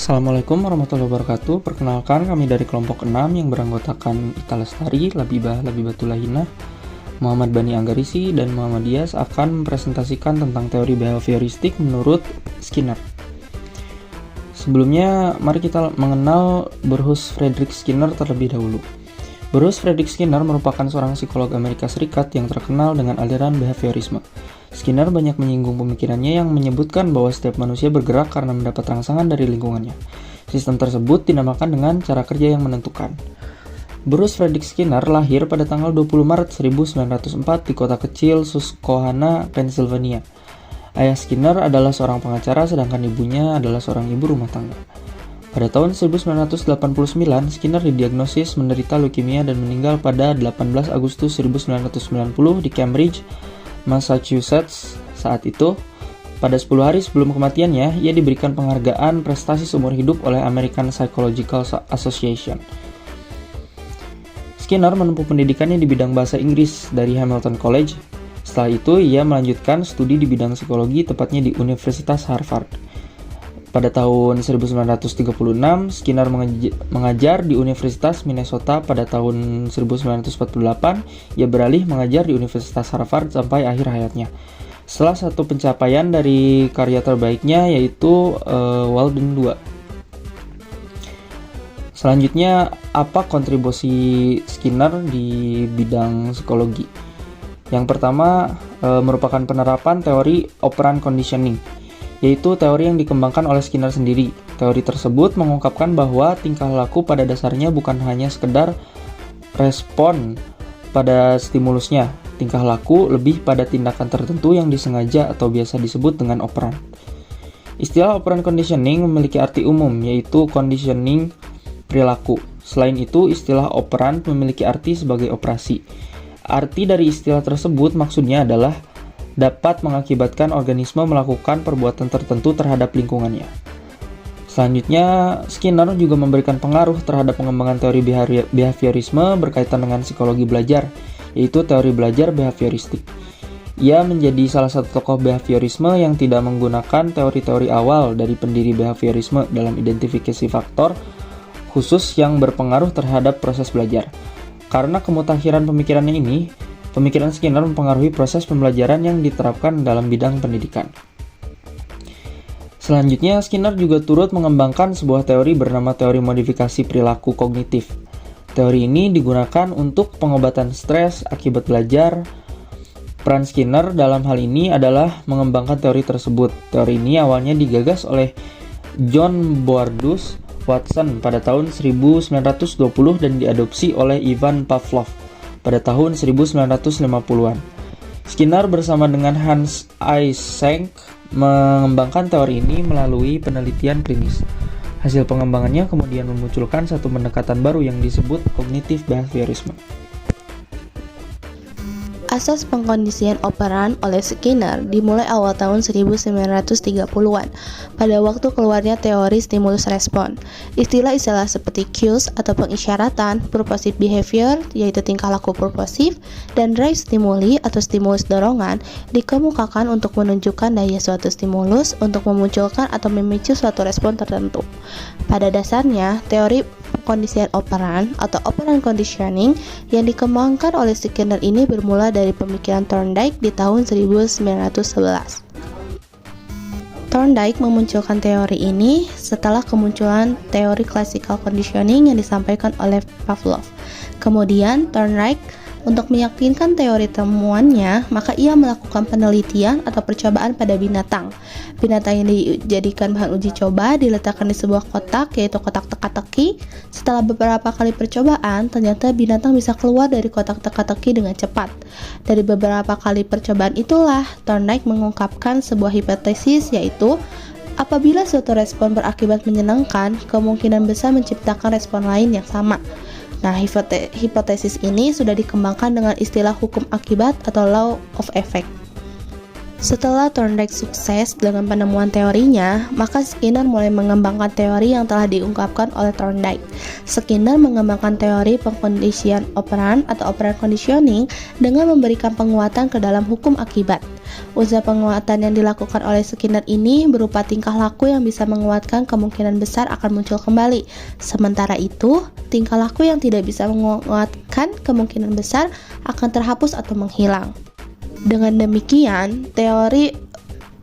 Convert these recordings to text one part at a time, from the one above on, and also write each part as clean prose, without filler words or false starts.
Assalamualaikum warahmatullahi wabarakatuh. Perkenalkan, kami dari kelompok 6 yang beranggotakan Ita Lestari, Labibatul Lahina, Muhammad Bani Anggarisi, dan Muhammad Dias akan mempresentasikan tentang teori behavioristik menurut Skinner. Sebelumnya, mari kita mengenal Bruce Frederick Skinner terlebih dahulu. Bruce Frederick Skinner merupakan seorang psikolog Amerika Serikat yang terkenal dengan aliran behaviorisme. Skinner banyak menyinggung pemikirannya yang menyebutkan bahwa setiap manusia bergerak karena mendapat rangsangan dari lingkungannya. Sistem tersebut dinamakan dengan cara kerja yang menentukan. Bruce Frederick Skinner lahir pada tanggal 20 Maret 1904 di kota kecil Susquehanna, Pennsylvania. Ayah Skinner adalah seorang pengacara sedangkan ibunya adalah seorang ibu rumah tangga. Pada tahun 1989, Skinner didiagnosis menderita leukemia dan meninggal pada 18 Agustus 1990 di Cambridge, Massachusetts. Saat itu, pada 10 hari sebelum kematiannya, ia diberikan penghargaan prestasi seumur hidup oleh American Psychological Association. Skinner menempuh pendidikannya di bidang bahasa Inggris dari Hamilton College. Setelah itu, ia melanjutkan studi di bidang psikologi, tepatnya di Universitas Harvard. Pada tahun 1936, Skinner mengajar di Universitas Minnesota. Pada tahun 1948, ia beralih mengajar di Universitas Harvard sampai akhir hayatnya. Salah satu pencapaian dari karya terbaiknya yaitu Walden 2. Selanjutnya, apa kontribusi Skinner di bidang psikologi? Yang pertama, merupakan penerapan teori operant conditioning, yaitu teori yang dikembangkan oleh Skinner sendiri. Teori tersebut mengungkapkan bahwa tingkah laku pada dasarnya bukan hanya sekedar respon pada stimulusnya. Tingkah laku lebih pada tindakan tertentu yang disengaja atau biasa disebut dengan operan. Istilah operant conditioning memiliki arti umum, yaitu conditioning perilaku. Selain itu, istilah operant memiliki arti sebagai operasi. Arti dari istilah tersebut maksudnya adalah dapat mengakibatkan organisme melakukan perbuatan tertentu terhadap lingkungannya. Selanjutnya, Skinner juga memberikan pengaruh terhadap pengembangan teori behaviorisme berkaitan dengan psikologi belajar, yaitu teori belajar behavioristik. Ia menjadi salah satu tokoh behaviorisme yang tidak menggunakan teori-teori awal dari pendiri behaviorisme dalam identifikasi faktor khusus yang berpengaruh terhadap proses belajar. Karena kemutakhiran pemikirannya ini, pemikiran Skinner mempengaruhi proses pembelajaran yang diterapkan dalam bidang pendidikan. Selanjutnya, Skinner juga turut mengembangkan sebuah teori bernama teori modifikasi perilaku kognitif. Teori ini digunakan untuk pengobatan stres akibat belajar. Peran Skinner dalam hal ini adalah mengembangkan teori tersebut. Teori ini awalnya digagas oleh John Bordus Watson pada tahun 1920 dan diadopsi oleh Ivan Pavlov pada tahun 1950-an. Skinner bersama dengan Hans Eysenck mengembangkan teori ini melalui penelitian klinis. Hasil pengembangannya kemudian memunculkan satu pendekatan baru yang disebut kognitif behaviorisme. Asas pengkondisian operan oleh Skinner dimulai awal tahun 1930-an pada waktu keluarnya teori stimulus respon. Istilah-istilah seperti cues atau pengisyaratan, purposive behavior yaitu tingkah laku purposif, dan drive stimuli atau stimulus dorongan dikemukakan untuk menunjukkan daya suatu stimulus untuk memunculkan atau memicu suatu respon tertentu. Pada dasarnya, teori pengkondisian operan atau operant conditioning yang dikembangkan oleh Skinner ini bermula dari pemikiran Thorndike di tahun 1911. Thorndike memunculkan teori ini setelah kemunculan teori classical conditioning yang disampaikan oleh Pavlov. Kemudian Thorndike untuk meyakinkan teori temuannya, maka ia melakukan penelitian atau percobaan pada binatang. Binatang yang dijadikan bahan uji coba diletakkan di sebuah kotak, yaitu kotak teka-teki. Setelah beberapa kali percobaan, ternyata binatang bisa keluar dari kotak teka-teki dengan cepat. Dari beberapa kali percobaan itulah, Thorndike mengungkapkan sebuah hipotesis, yaitu apabila suatu respon berakibat menyenangkan, kemungkinan besar menciptakan respon lain yang sama. Nah, hipotesis ini sudah dikembangkan dengan istilah hukum akibat atau law of effect. Setelah Thorndike sukses dengan penemuan teorinya, maka Skinner mulai mengembangkan teori yang telah diungkapkan oleh Thorndike. Skinner mengembangkan teori pengkondisian operan atau operan conditioning dengan memberikan penguatan ke dalam hukum akibat. Usaha penguatan yang dilakukan oleh Skinner ini berupa tingkah laku yang bisa menguatkan kemungkinan besar akan muncul kembali. Sementara itu, tingkah laku yang tidak bisa menguatkan kemungkinan besar akan terhapus atau menghilang. Dengan demikian, teori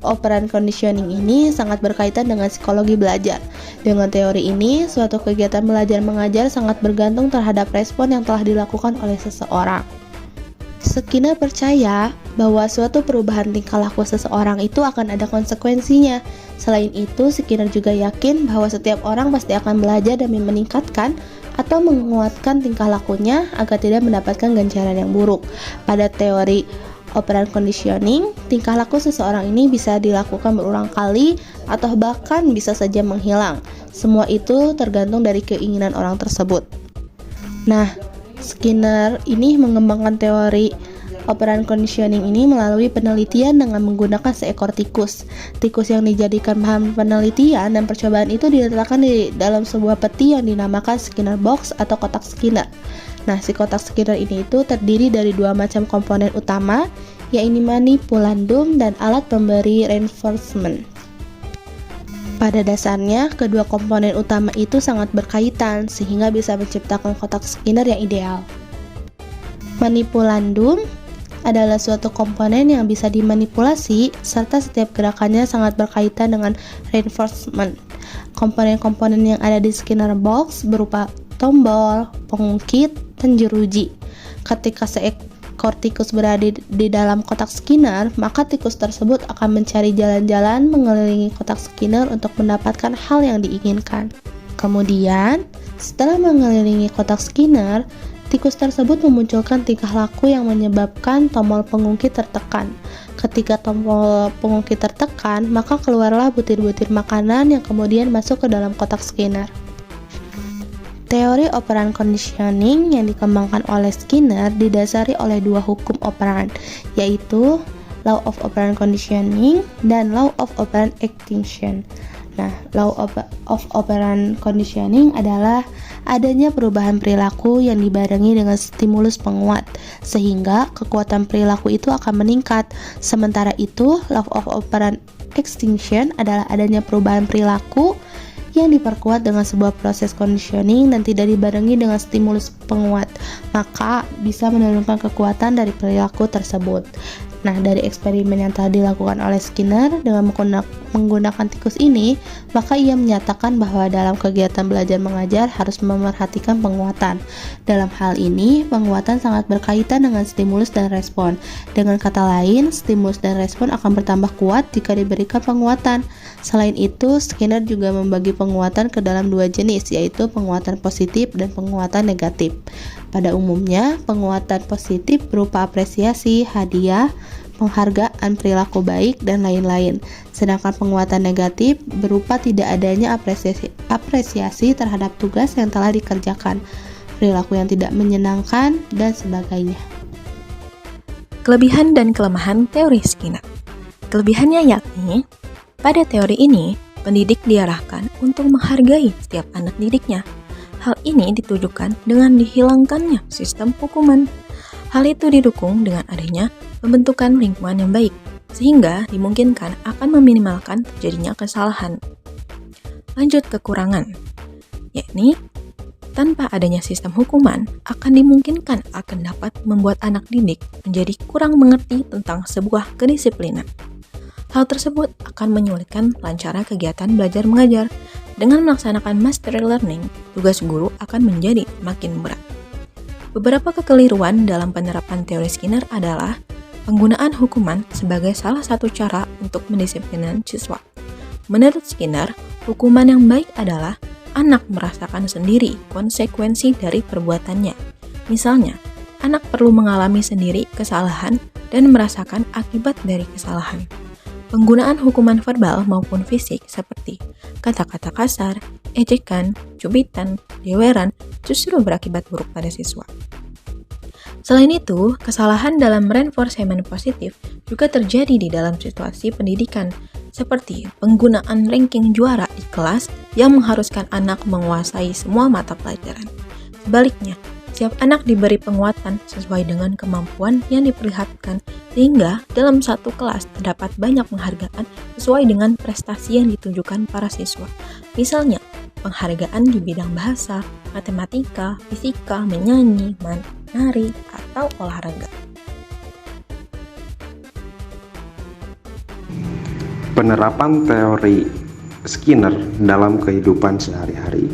operan conditioning ini sangat berkaitan dengan psikologi belajar. Dengan teori ini, suatu kegiatan belajar mengajar sangat bergantung terhadap respon yang telah dilakukan oleh seseorang. Skinner percaya bahwa suatu perubahan tingkah laku seseorang itu akan ada konsekuensinya. Selain itu, Skinner juga yakin bahwa setiap orang pasti akan belajar demi meningkatkan atau menguatkan tingkah lakunya agar tidak mendapatkan ganjaran yang buruk. Pada teori operan conditioning, tingkah laku seseorang ini bisa dilakukan berulang kali atau bahkan bisa saja menghilang. Semua itu tergantung dari keinginan orang tersebut. Nah, Skinner ini mengembangkan teori operan conditioning ini melalui penelitian dengan menggunakan seekor tikus. Tikus yang dijadikan bahan penelitian dan percobaan itu diletakkan di dalam sebuah peti yang dinamakan Skinner box atau kotak Skinner. Nah, si kotak Skinner ini itu terdiri dari dua macam komponen utama, yaitu manipulandum dan alat pemberi reinforcement. Pada dasarnya, kedua komponen utama itu sangat berkaitan, sehingga bisa menciptakan kotak Skinner yang ideal. Manipulandum adalah suatu komponen yang bisa dimanipulasi, serta setiap gerakannya sangat berkaitan dengan reinforcement. Komponen-komponen yang ada di Skinner box berupa tombol, pengungkit, dan jeruji. Ketika seekor tikus berada di dalam kotak Skinner, maka tikus tersebut akan mencari jalan-jalan mengelilingi kotak Skinner untuk mendapatkan hal yang diinginkan. Kemudian, setelah mengelilingi kotak Skinner, tikus tersebut memunculkan tingkah laku yang menyebabkan tombol pengungkit tertekan. Ketika tombol pengungkit tertekan, maka keluarlah butir-butir makanan yang kemudian masuk ke dalam kotak Skinner. Teori operan conditioning yang dikembangkan oleh Skinner didasari oleh dua hukum operan, yaitu Law of Operant Conditioning dan Law of Operant Extinction. Nah, Law of Operant Conditioning adalah adanya perubahan perilaku yang dibarengi dengan stimulus penguat, sehingga kekuatan perilaku itu akan meningkat. Sementara itu, Law of Operant Extinction adalah adanya perubahan perilaku yang diperkuat dengan sebuah proses conditioning dan tidak dibarengi dengan stimulus penguat, maka bisa menurunkan kekuatan dari perilaku tersebut. Nah, dari eksperimen yang telah dilakukan oleh Skinner dengan menggunakan tikus ini, maka ia menyatakan bahwa dalam kegiatan belajar mengajar harus memerhatikan penguatan. Dalam hal ini, penguatan sangat berkaitan dengan stimulus dan respon. Dengan kata lain, stimulus dan respon akan bertambah kuat jika diberikan penguatan. Selain itu, Skinner juga membagi penguatan ke dalam dua jenis, yaitu penguatan positif dan penguatan negatif. Pada umumnya, penguatan positif berupa apresiasi, hadiah, penghargaan perilaku baik, dan lain-lain. Sedangkan penguatan negatif berupa tidak adanya apresiasi terhadap tugas yang telah dikerjakan, perilaku yang tidak menyenangkan, dan sebagainya. Kelebihan dan kelemahan teori Skinner. Kelebihannya yakni, pada teori ini, pendidik diarahkan untuk menghargai setiap anak didiknya. Hal ini ditujukan dengan dihilangkannya sistem hukuman. Hal itu didukung dengan adanya pembentukan lingkungan yang baik, sehingga dimungkinkan akan meminimalkan terjadinya kesalahan. Lanjut kekurangan, yakni tanpa adanya sistem hukuman akan dimungkinkan akan dapat membuat anak didik menjadi kurang mengerti tentang sebuah kedisiplinan. Hal tersebut akan menyulitkan lancarnya kegiatan belajar mengajar. Dengan melaksanakan mastery learning, tugas guru akan menjadi makin berat. Beberapa kekeliruan dalam penerapan teori Skinner adalah penggunaan hukuman sebagai salah satu cara untuk mendisiplinkan siswa. Menurut Skinner, hukuman yang baik adalah anak merasakan sendiri konsekuensi dari perbuatannya. Misalnya, anak perlu mengalami sendiri kesalahan dan merasakan akibat dari kesalahan. Penggunaan hukuman verbal maupun fisik seperti kata-kata kasar, ejekan, cubitan, jeweran justru berakibat buruk pada siswa. Selain itu, kesalahan dalam reinforcement positif juga terjadi di dalam situasi pendidikan, seperti penggunaan ranking juara di kelas yang mengharuskan anak menguasai semua mata pelajaran. Sebaliknya, setiap anak diberi penguatan sesuai dengan kemampuan yang diperlihatkan, sehingga dalam satu kelas terdapat banyak penghargaan sesuai dengan prestasi yang ditunjukkan para siswa. Misalnya, penghargaan di bidang bahasa, matematika, fisika, menyanyi, menari, atau olahraga. Penerapan teori Skinner dalam kehidupan sehari-hari.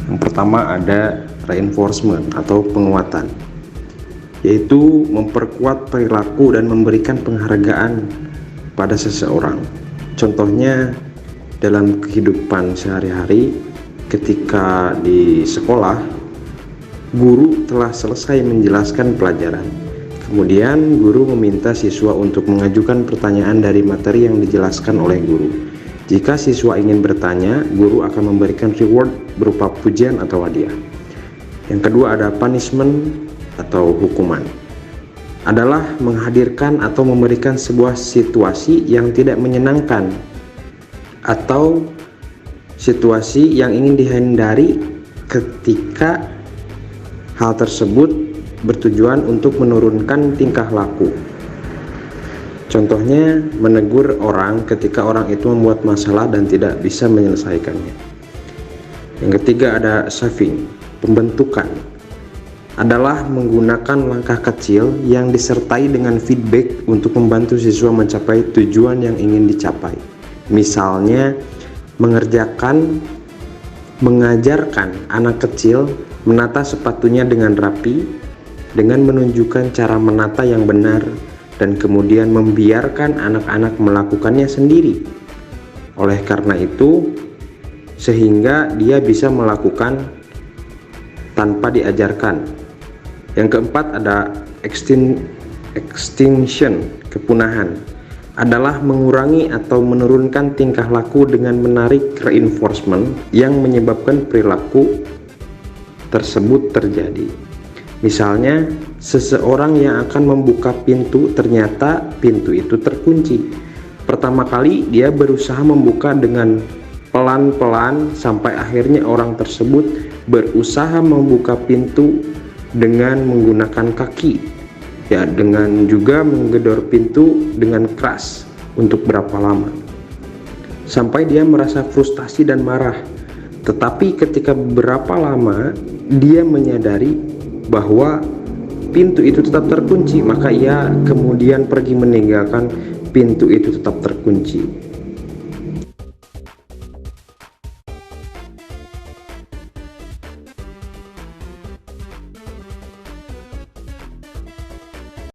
Yang pertama ada reinforcement atau penguatan, yaitu memperkuat perilaku dan memberikan penghargaan pada seseorang. Contohnya dalam kehidupan sehari-hari, ketika di sekolah, guru telah selesai menjelaskan pelajaran. Kemudian guru meminta siswa untuk mengajukan pertanyaan dari materi yang dijelaskan oleh guru. Jika siswa ingin bertanya, guru akan memberikan reward berupa pujian atau hadiah. Yang kedua ada punishment atau hukuman. Adalah menghadirkan atau memberikan sebuah situasi yang tidak menyenangkan atau situasi yang ingin dihindari ketika hal tersebut bertujuan untuk menurunkan tingkah laku. Contohnya menegur orang ketika orang itu membuat masalah dan tidak bisa menyelesaikannya. Yang ketiga ada saving. Pembentukan adalah menggunakan langkah kecil yang disertai dengan feedback untuk membantu siswa mencapai tujuan yang ingin dicapai. Misalnya, mengajarkan anak kecil menata sepatunya dengan rapi dengan menunjukkan cara menata yang benar dan kemudian membiarkan anak-anak melakukannya sendiri. Oleh karena itu, sehingga dia bisa melakukan tanpa diajarkan. Yang keempat ada extinction, kepunahan, adalah mengurangi atau menurunkan tingkah laku dengan menarik reinforcement yang menyebabkan perilaku tersebut terjadi. Misalnya, seseorang yang akan membuka pintu ternyata pintu itu terkunci. Pertama kali dia berusaha membuka dengan pelan-pelan sampai akhirnya orang tersebut berusaha membuka pintu dengan menggunakan kaki, ya, dengan juga menggedor pintu dengan keras untuk berapa lama sampai dia merasa frustasi dan marah. Tetapi ketika beberapa lama dia menyadari bahwa pintu itu tetap terkunci, maka ia kemudian pergi meninggalkan pintu itu tetap terkunci.